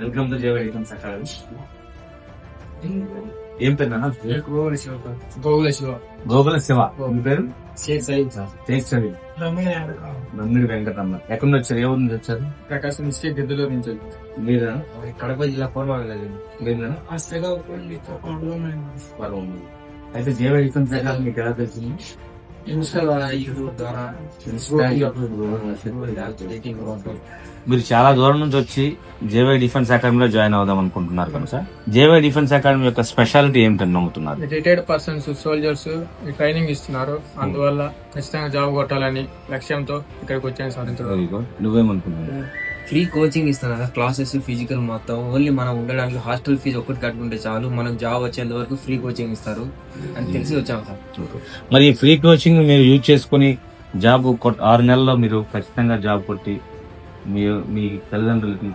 Welcome to JY defence academy. ఏం పేరు నాన్న? గోగుల శివ. గోగుల శివ. మీ పేరు? షేక్ సయీద్ సార్. షేక్ సయీద్. నమ్మిడి వెంకటమ్మ. ఎక్కడి నుంచి వచ్చారు? ఏ ఊరు నుంచి వచ్చారు? ప్రకాశం డిస్ట్రిక్ట్ గిద్దలూరు నుంచి. మీరా? కడప జిల్లా పూర్వలేదు. మీరా? అయితే జేవై డిఫెన్స్ అకాడమీ మీకు ఎలా తెలిసింది? మీరు చాలా దూరం నుంచి వచ్చి జేవై డిఫెన్స్ అకాడమీలో జాయిన్ అవుదాం అనుకుంటున్నారు కదా సార్. జేవై డిఫెన్స్ అకాడమీ యొక్క స్పెషాలిటీ ఏమిటని నమ్ముతున్నారు? రిటైర్డ్ పర్సన్స్, సోల్జర్స్ ట్రైనింగ్ ఇస్తున్నారు. అందువల్ల ఖచ్చితంగా జాబ్ కొట్టాలని లక్ష్యంతో ఇక్కడికి వచ్చాను సార్. నువ్వేమనుకుంటున్నావు? ఫ్రీ కోచింగ్ ఇస్తున్నారు. క్లాసెస్, ఫిజికల్ మొత్తం ఓన్లీ మనం ఉండడానికి హాస్టల్ ఫీజు ఒకటి కట్టుకుంటే చాలు, మనకు జాబ్ వచ్చేంత వరకు ఫ్రీ కోచింగ్ ఇస్తారు అని తెలిసి వచ్చాము సార్. మరి ఈ ఫ్రీ కోచింగ్ మీరు యూజ్ చేసుకుని జాబ్ 6 నెలల్లో మీరు ఖచ్చితంగా జాబ్ కొట్టి మీ తల్లిదండ్రులకి